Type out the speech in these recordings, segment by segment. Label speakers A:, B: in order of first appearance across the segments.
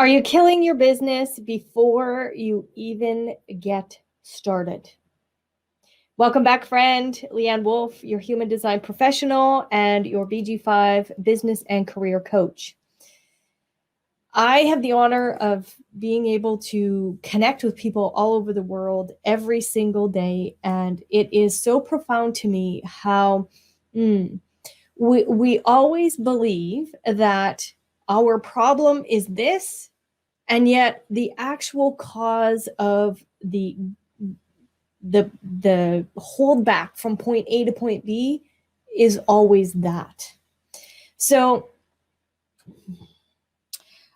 A: Are you killing your business before you even get started? Welcome back, friend. Leanne Wolf, your human design professional and your BG5 business and career coach. I have the honor of being able to connect with people all over the world every single day. And it is so profound to me how we always believe that our problem is this, and yet the actual cause of the holdback from point A to point B is always that. So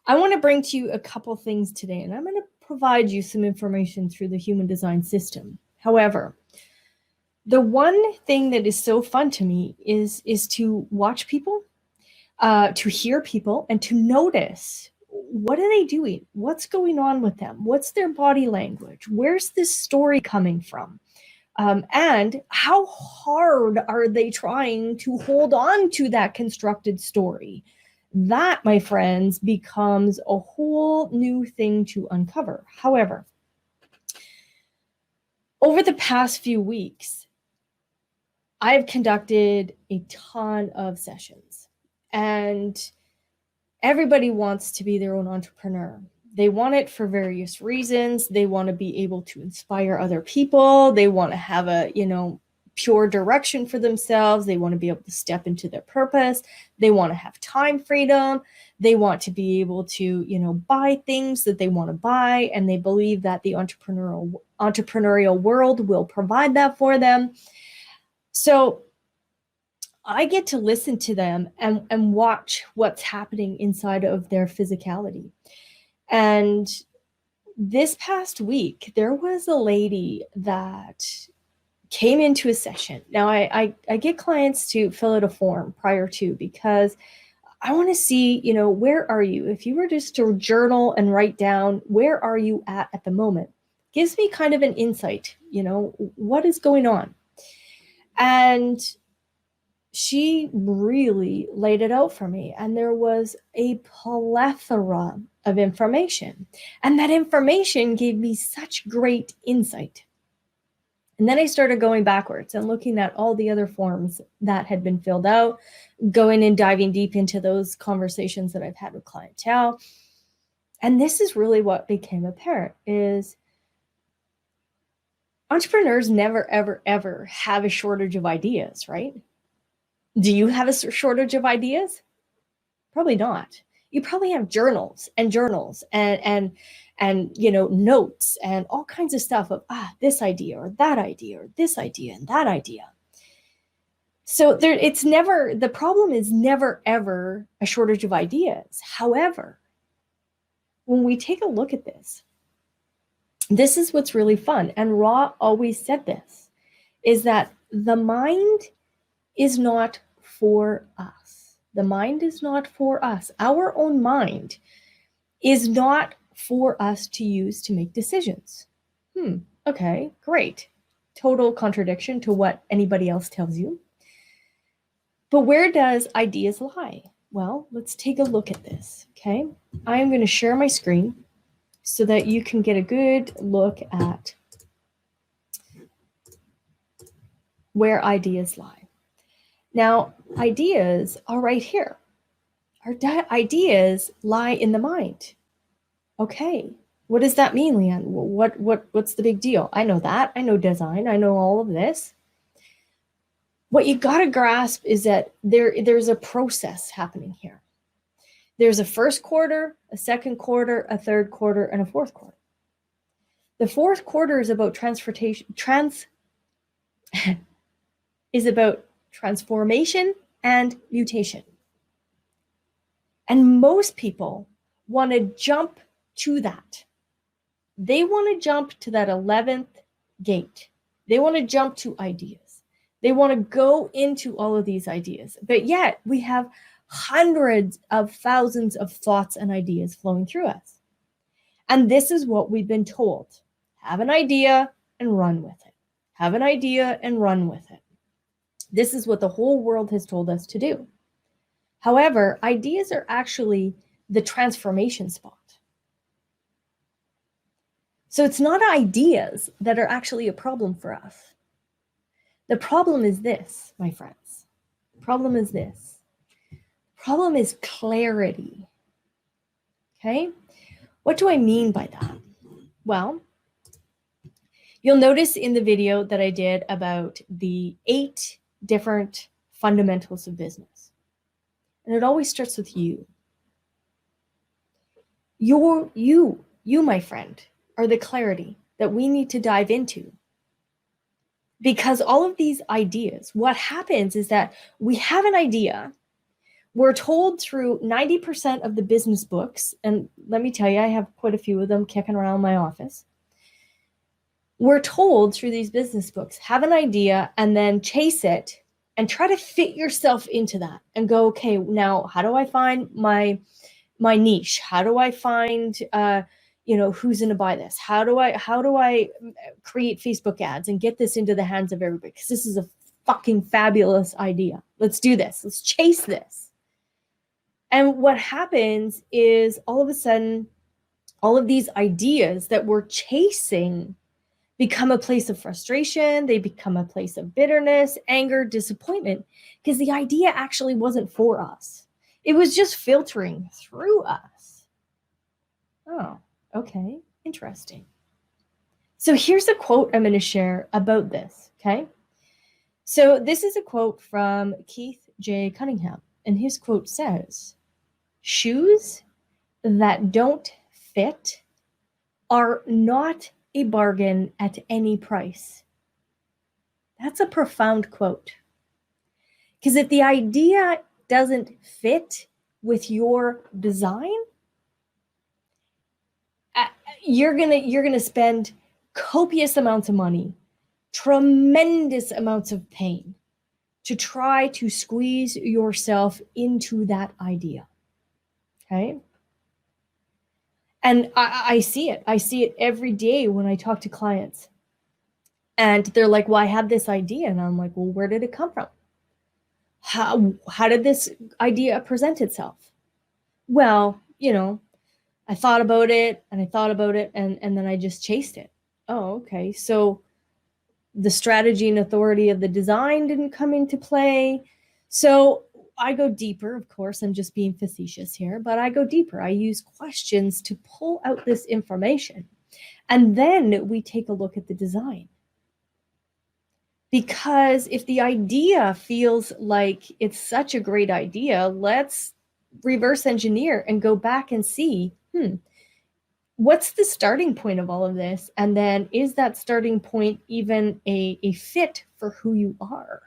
A: I want to bring to you a couple things today, and I'm going to provide you some information through the human design system. However, the one thing that is so fun to me is to watch people, to hear people, and to notice, what are they doing? What's going on with them? What's their body language? Where's this story coming from? And how hard are they trying to hold on to that constructed story? That, my friends, becomes a whole new thing to uncover. However, over the past few weeks, I've conducted a ton of sessions, and everybody wants to be their own entrepreneur. They want it for various reasons. They want to be able to inspire other people. They want to have a, pure direction for themselves. They want to be able to step into their purpose. They want to have time freedom. They want to be able to, buy things that they want to buy. And they believe that the entrepreneurial world will provide that for them. So I get to listen to them and watch what's happening inside of their physicality. And this past week, there was a lady that came into a session. Now, I get clients to fill out a form prior to, because I want to see, where are you? If you were just to journal and write down, where are you at the moment? Gives me kind of an insight, what is going on? And she really laid it out for me. And there was a plethora of information. And that information gave me such great insight. And then I started going backwards and looking at all the other forms that had been filled out, going and diving deep into those conversations that I've had with clientele. And this is really what became apparent, is entrepreneurs never, ever, ever have a shortage of ideas, right? Do you have a shortage of ideas? Probably not. You probably have journals and notes and all kinds of stuff of this idea or that idea or this idea and that idea. So the problem is never ever a shortage of ideas. However, when we take a look at this is what's really fun. And Ra always said this, is that the mind is not for us. The mind is not for us. Our own mind is not for us to use to make decisions. Okay, great. Total contradiction to what anybody else tells you. But where does ideas lie? Well, let's take a look at this, okay? I am going to share my screen so that you can get a good look at where ideas lie. Now, ideas are right here. Our ideas lie in the mind. Okay, what does that mean, Leanne? What's the big deal? I know that. I know design. I know all of this. What you got to grasp is that there's a process happening here. There's a first quarter, a second quarter, a third quarter, and a fourth quarter. The fourth quarter is about transformation and mutation. And most people want to jump to that. They want to jump to that 11th gate. They want to jump to ideas. They want to go into all of these ideas. But yet we have hundreds of thousands of thoughts and ideas flowing through us. And this is what we've been told. Have an idea and run with it. Have an idea and run with it. This is what the whole world has told us to do. However, ideas are actually the transformation spot. So it's not ideas that are actually a problem for us. The problem is this, my friends. The problem is this. The problem is clarity. Okay? What do I mean by that? Well, you'll notice in the video that I did about the 8 different fundamentals of business. And it always starts with you. You, my friend, are the clarity that we need to dive into. Because all of these ideas, what happens is that we have an idea. We're told through 90% of the business books, and let me tell you, I have quite a few of them kicking around my office. We're told through these business books, have an idea and then chase it and try to fit yourself into that and go, okay, now how do I find my niche? How do I find who's going to buy this? How do I create Facebook ads and get this into the hands of everybody? Because this is a fucking fabulous idea. Let's do this. Let's chase this. And what happens is all of a sudden, all of these ideas that we're chasing become a place of frustration. They become a place of bitterness, anger, disappointment, because the idea actually wasn't for us. It was just filtering through us. Oh, okay, interesting. So here's a quote I'm going to share about this, okay? So this is a quote from Keith J. Cunningham, and his quote says, "Shoes that don't fit are not a bargain at any price." That's a profound quote. Because if the idea doesn't fit with your design, you're gonna spend copious amounts of money, tremendous amounts of pain to try to squeeze yourself into that idea. Okay? And I see it. I see it every day when I talk to clients. And they're like, well, I have this idea. And I'm like, well, where did it come from? How did this idea present itself? Well, I thought about it and I thought about it and then I just chased it. Oh, okay. So the strategy and authority of the design didn't come into play. So I go deeper. Of course, I'm just being facetious here, but I go deeper. I use questions to pull out this information. And then we take a look at the design. Because if the idea feels like it's such a great idea, let's reverse engineer and go back and see, what's the starting point of all of this? And then is that starting point even a fit for who you are?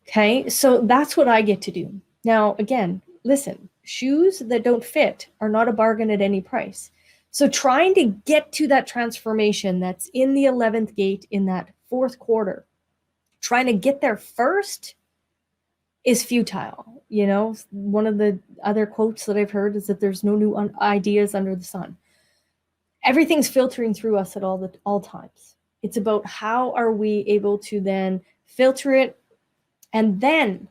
A: Okay, so that's what I get to do. Now, again, listen, shoes that don't fit are not a bargain at any price. So trying to get to that transformation that's in the 11th gate in that 4th quarter, trying to get there first is futile. One of the other quotes that I've heard is that there's no new ideas under the sun. Everything's filtering through us at all times. It's about how are we able to then filter it. And then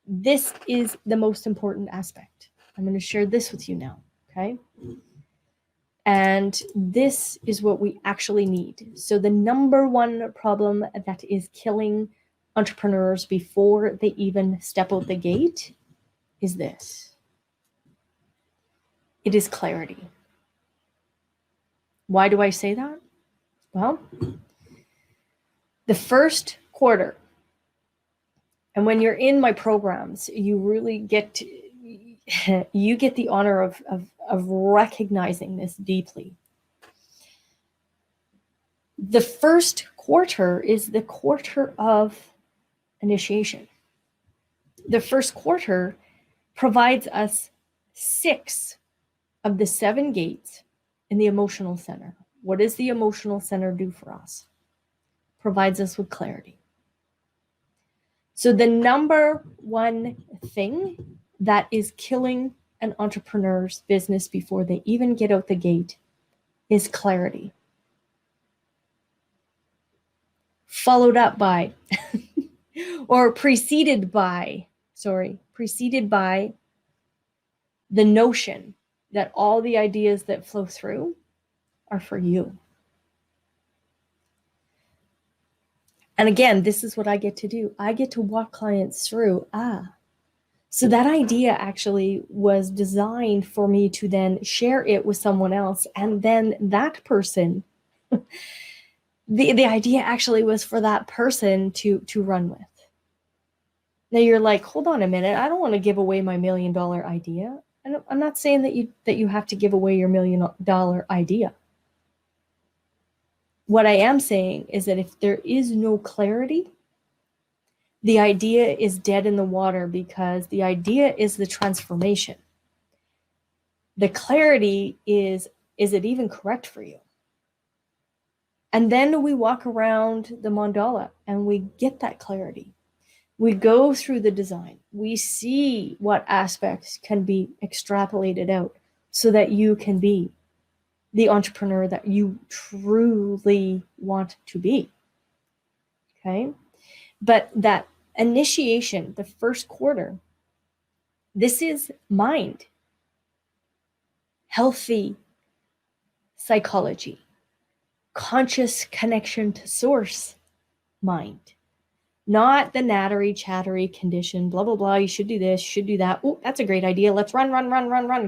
A: this is the most important aspect. I'm going to share this with you now, okay? And this is what we actually need. So the number one problem that is killing entrepreneurs before they even step out the gate is this. It is clarity. Why do I say that? Well, the first quarter, and when you're in my programs, you really get the honor of recognizing this deeply. The first quarter is the quarter of initiation. The first quarter provides us 6 of the 7 gates in the emotional center. What does the emotional center do for us? Provides us with clarity. So the number one thing that is killing an entrepreneur's business before they even get out the gate is clarity. Followed up by, or preceded by the notion that all the ideas that flow through are for you. And again, this is what I get to do. I get to walk clients through, so that idea actually was designed for me to then share it with someone else. And then that person, the idea actually was for that person to run with. Now you're like, hold on a minute. I don't want to give away my $1 million idea. I'm not saying that you have to give away your $1 million idea. What I am saying is that if there is no clarity, the idea is dead in the water, because the idea is the transformation. The clarity is it even correct for you? And then we walk around the mandala and we get that clarity. We go through the design. We see what aspects can be extrapolated out so that you can be the entrepreneur that you truly want to be. Okay? But that initiation, the first quarter, this is mind, healthy psychology, conscious connection to source mind, not the nattery, chattery condition, blah, blah, blah. You should do this, you should do that. Oh, that's a great idea. Let's run,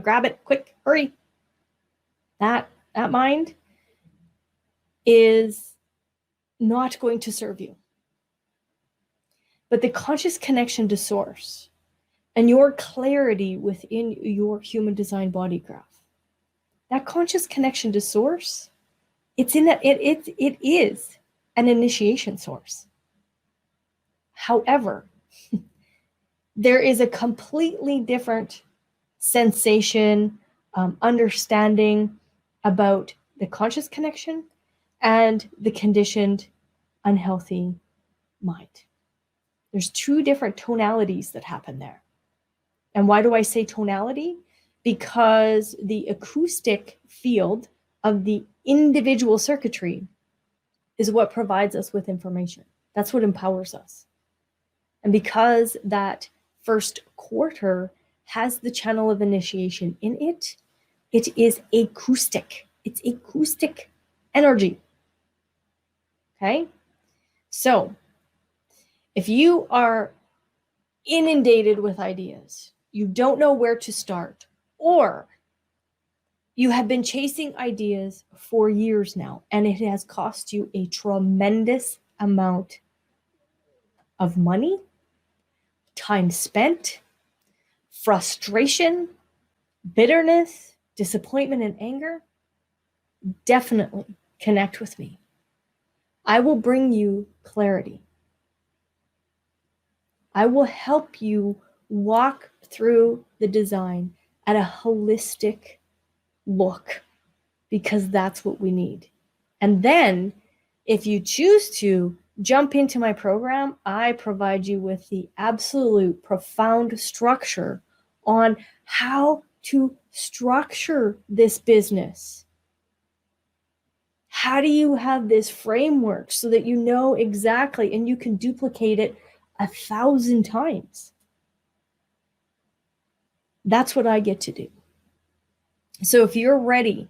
A: grab it, quick, hurry. That mind is not going to serve you. But the conscious connection to source and your clarity within your human design body graph, that conscious connection to source, it is an initiation source. However, there is a completely different sensation, understanding about the conscious connection and the conditioned, unhealthy mind. There's two different tonalities that happen there. And why do I say tonality? Because the acoustic field of the individual circuitry is what provides us with information. That's what empowers us. And because that first quarter has the channel of initiation in it, it is acoustic. It's acoustic energy. Okay? So, if you are inundated with ideas, you don't know where to start, or you have been chasing ideas for years now, and it has cost you a tremendous amount of money, time spent, frustration, bitterness, disappointment, and anger, definitely connect with me. I will bring you clarity. I will help you walk through the design at a holistic look, because that's what we need. And then if you choose to jump into my program, I provide you with the absolute profound structure on how to structure this business. How do you have this framework so that you know exactly and you can duplicate it 1,000 times? That's what I get to do. So if you're ready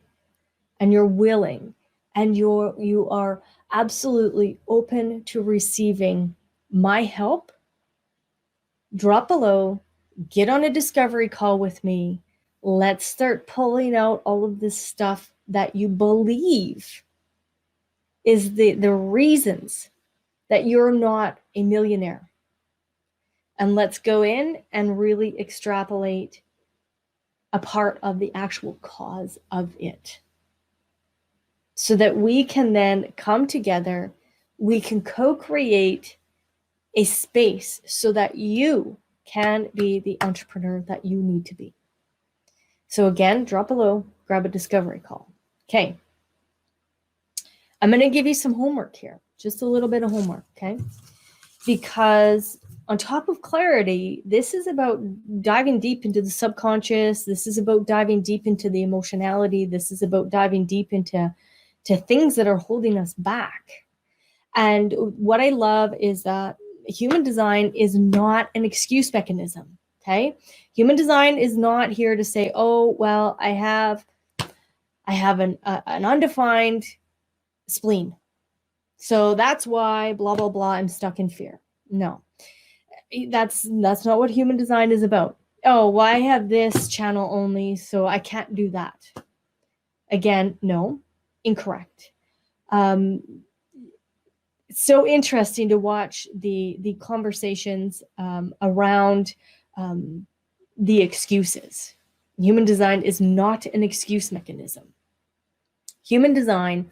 A: and you're willing and you are absolutely open to receiving my help, drop below, get on a discovery call with me. Let's start pulling out all of this stuff that you believe is the reasons that you're not a millionaire. And let's go in and really extrapolate a part of the actual cause of it, so that we can then come together, we can co-create a space so that you can be the entrepreneur that you need to be. So again, drop below, grab a discovery call. Okay. I'm going to give you some homework here, just a little bit of homework, okay? Because on top of clarity, this is about diving deep into the subconscious. This is about diving deep into the emotionality. This is about diving deep into things that are holding us back. And what I love is that human design is not an excuse mechanism, okay? Human design is not here to say, oh, well, I have I have an undefined spleen. So that's why blah, blah, blah, I'm stuck in fear. No, that's not what human design is about. Oh, well, I have this channel only, so I can't do that. Again, no, incorrect. It's so interesting to watch the conversations around the excuses. Human design is not an excuse mechanism. Human design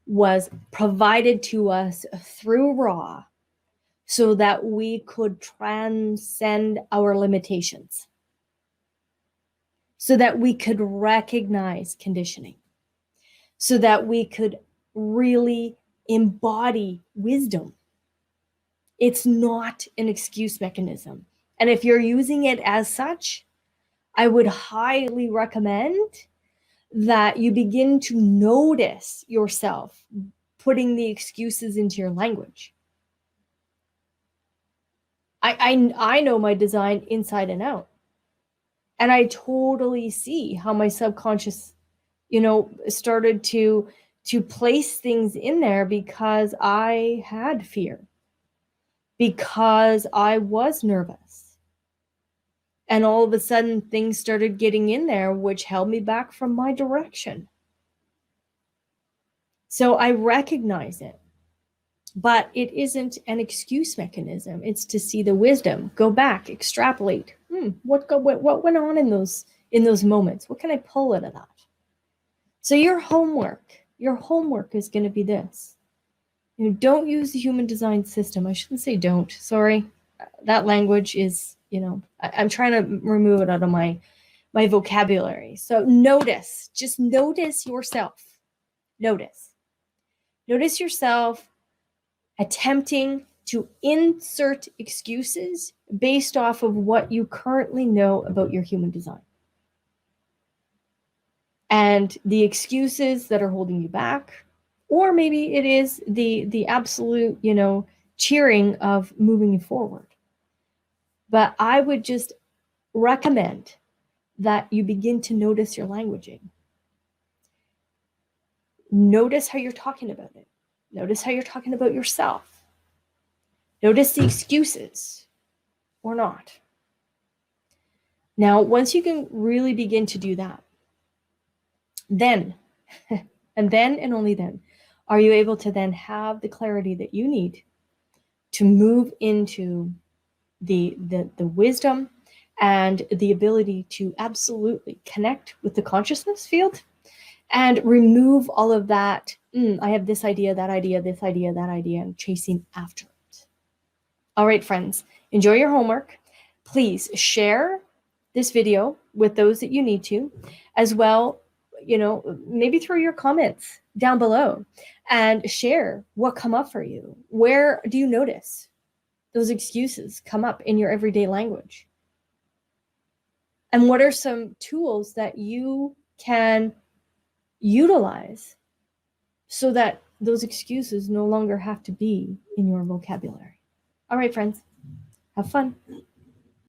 A: was provided to us through Ra so that we could transcend our limitations, so that we could recognize conditioning, so that we could really embody wisdom. It's not an excuse mechanism. And if you're using it as such, I would highly recommend that you begin to notice yourself putting the excuses into your language. I know my design inside and out. And I totally see how my subconscious, started to place things in there because I had fear, because I was nervous. And all of a sudden things started getting in there, which held me back from my direction. So I recognize it, but it isn't an excuse mechanism. It's to see the wisdom, go back, extrapolate. What went on in those moments? What can I pull out of that? So your homework is going to be this. Don't use the human design system. I shouldn't say don't. Sorry. That language is, I'm trying to remove it out of my vocabulary. So just notice yourself. Notice yourself attempting to insert excuses based off of what you currently know about your human design. And the excuses that are holding you back, or maybe it is the absolute, cheering of moving you forward. But I would just recommend that you begin to notice your languaging. Notice how you're talking about it. Notice how you're talking about yourself. Notice the excuses or not. Now, once you can really begin to do that, then, and only then, are you able to then have the clarity that you need to move into the wisdom and the ability to absolutely connect with the consciousness field and remove all of that. I have this idea, that idea, this idea, that idea, and chasing after it. All right, friends, enjoy your homework. Please share this video with those that you need to, as well, maybe throw your comments down below and share what come up for you. Where do you notice those excuses come up in your everyday language? And what are some tools that you can utilize so that those excuses no longer have to be in your vocabulary? All right, friends, have fun.